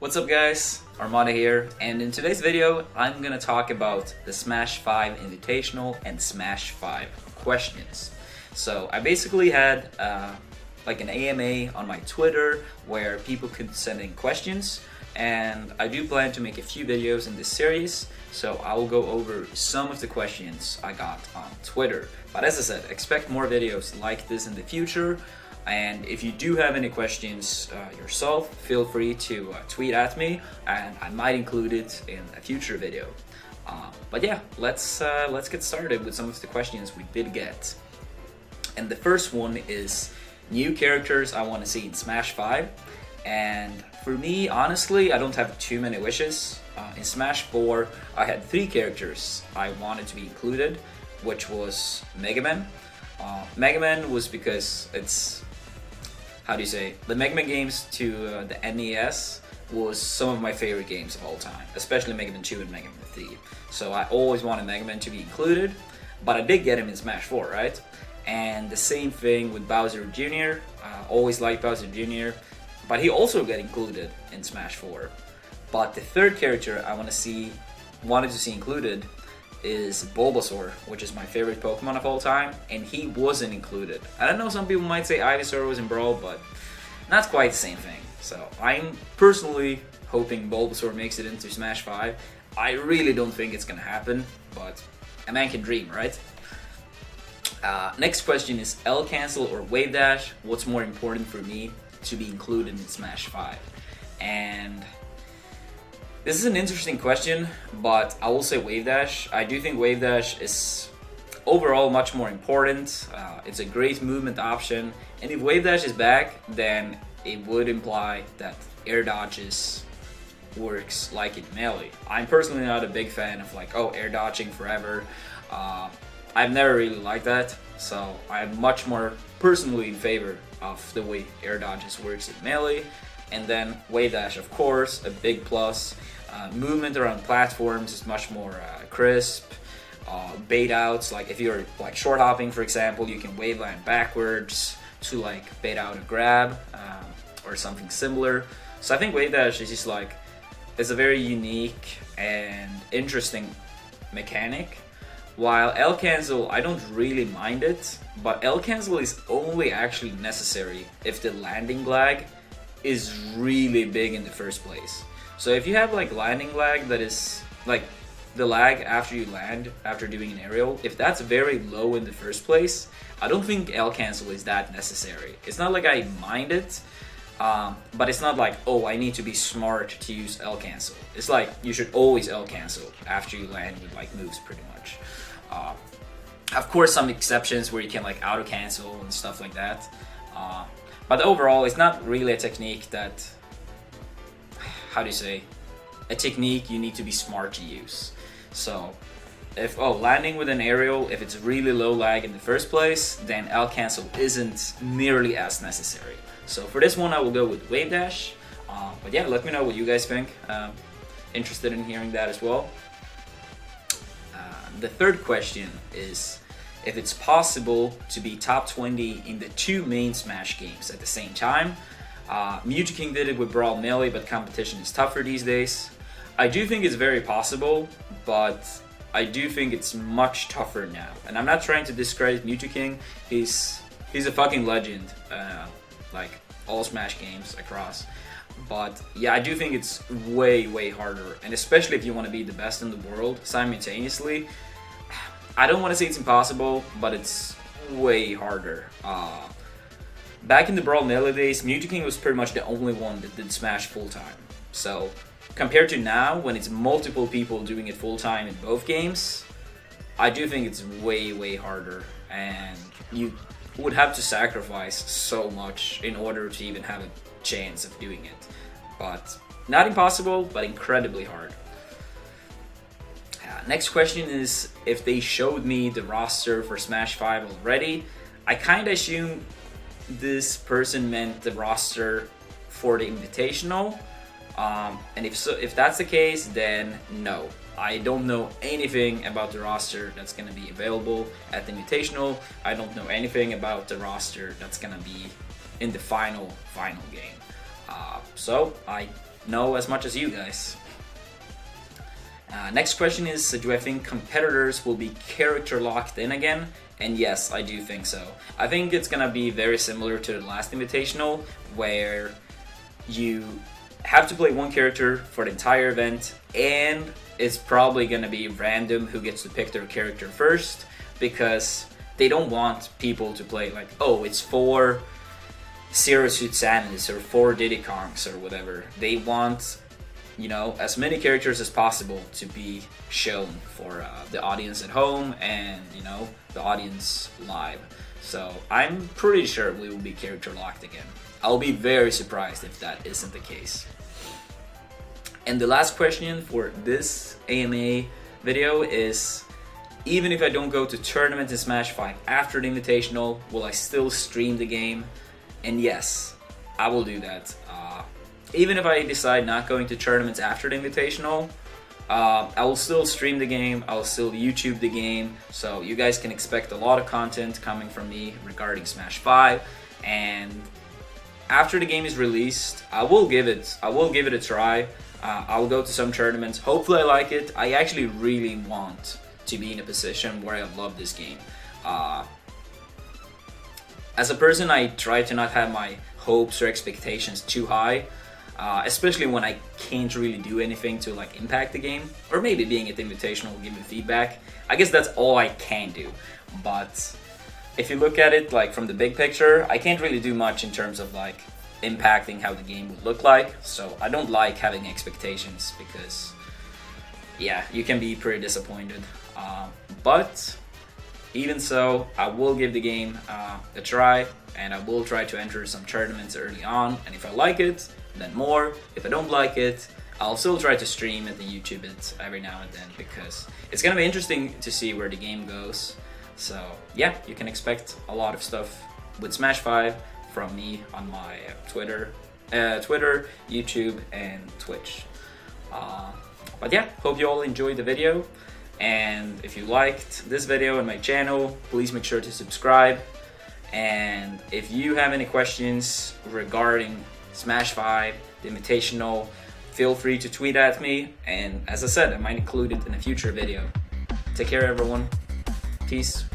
What's up guys, Armada here, and in today's video I'm gonna talk about the Smash 5 Invitational and Smash 5 questions. So I basically had like an AMA on my Twitter where people could send in questions, and I do plan to make a few videos in this series, so I will go over some of the questions I got on Twitter. But as I said, expect more videos like this in the future. And if you do have any questions yourself, feel free to tweet at me, and I might include it in a future video. But yeah, let's get started with some of the questions we did get. And the first one is new characters I want to see in Smash 5. And for me, honestly, I don't have too many wishes. In Smash 4, I had 3 characters I wanted to be included, which was Mega Man. Mega Man was because it's, how do you say, the Mega Man games to the NES was some of my favorite games of all time, especially Mega Man 2 and Mega Man 3. So I always wanted Mega Man to be included, but I did get him in Smash 4, right? And the same thing with Bowser Jr. Always liked Bowser Jr., but he also got included in Smash 4. But the third character I wanted to see included is Bulbasaur, which is my favorite Pokemon of all time, and he wasn't included. I don't know, some people might say Ivysaur was in Brawl, but not quite the same thing. So I'm personally hoping Bulbasaur makes it into Smash 5. I really don't think it's gonna happen, but a man can dream, right? Next question is L cancel or wave dash. What's more important for me to be included in Smash 5? And this is an interesting question, but I will say wave dash. I do think wave dash is overall much more important. It's a great movement option, and if wave dash is back, then it would imply that air dodges works like in Melee. I'm personally not a big fan of like, oh, air dodging forever. I've never really liked that, so I'm much more personally in favor of the way air dodges works in Melee. And then wave dash, of course, a big plus. Movement around platforms is much more crisp. Bait outs, like if you're like short hopping, for example, you can wave land backwards to like bait out a grab or something similar. So I think wave dash is just like, it's a very unique and interesting mechanic. While L cancel, I don't really mind it, but L cancel is only actually necessary if the landing lag is really big in the first place. So if you have like landing lag that is like the lag after you land after doing an aerial, if that's very low in the first place, I don't think L cancel is that necessary. It's not like I mind it, but it's not like, oh, I need to be smart to use L cancel. It's like you should always L cancel after you land with like moves, pretty much. Of course, some exceptions where you can like auto cancel and stuff like that. But overall, it's not really a technique that, how do you say, a technique you need to be smart to use. So if landing with an aerial, if it's really low lag in the first place, then L cancel isn't nearly as necessary. So for this one I will go with wave dash. But yeah, let me know what you guys think. Interested in hearing that as well. The third question is if it's possible to be top 20 in the 2 main Smash games at the same time. King did it with Brawl Melee, but competition is tougher these days. I do think it's very possible, but I do think it's much tougher now. And I'm not trying to discredit King. He's a fucking legend, like all Smash games across. But yeah, I do think it's way harder, and especially if you want to be the best in the world simultaneously. I don't want to say it's impossible, but it's way harder. Back in the Brawl Melee days, King was pretty much the only one that did Smash full-time. So, compared to now, when it's multiple people doing it full-time in both games, I do think it's way harder, and you would have to sacrifice so much in order to even have a chance of doing it. But, not impossible, but incredibly hard. Next question is, if they showed me the roster for Smash 5 already, I kinda assume this person meant the roster for the Invitational, and if that's the case, then no. I don't know anything about the roster that's gonna be available at the Invitational. I don't know anything about the roster that's gonna be in the final game. So I know as much as you guys. Next question is, do I think competitors will be character locked in again? And yes, I do think so. I think it's gonna be very similar to the last Invitational, where you have to play one character for the entire event, and it's probably gonna be random who gets to pick their character first, because they don't want people to play like, oh, it's 4 Zero Suit Samus or 4 Diddy Kongs or whatever. They want, you know, as many characters as possible to be shown for the audience at home and, you know, the audience live. So I'm pretty sure we will be character locked again. I'll be very surprised if that isn't the case. And the last question for this AMA video is, even if I don't go to tournaments in Smash 5 after the Invitational, will I still stream the game? And yes, I will do that. Even if I decide not going to tournaments after the Invitational, I will still stream the game, I will still YouTube the game, so you guys can expect a lot of content coming from me regarding Smash 5. And after the game is released, I will give it a try. I'll go to some tournaments. Hopefully I like it. I actually really want to be in a position where I love this game. As a person, I try to not have my hopes or expectations too high, especially when I can't really do anything to like impact the game, or maybe being at the Invitational will give me feedback. I guess that's all I can do. But if you look at it like from the big picture, I can't really do much in terms of like impacting how the game would look like. So I don't like having expectations, because yeah, you can be pretty disappointed. But even so, I will give the game a try, and I will try to enter some tournaments early on, and if I like it, then more. If I don't like it, I'll still try to stream it and YouTube it every now and then, because it's gonna be interesting to see where the game goes. So yeah, you can expect a lot of stuff with Smash 5 from me on my Twitter, YouTube, and Twitch. But yeah, hope you all enjoyed the video. And if you liked this video and my channel, please make sure to subscribe. And if you have any questions regarding Smash 5, the Invitational, feel free to tweet at me. And as I said, I might include it in a future video. Take care, everyone. Peace.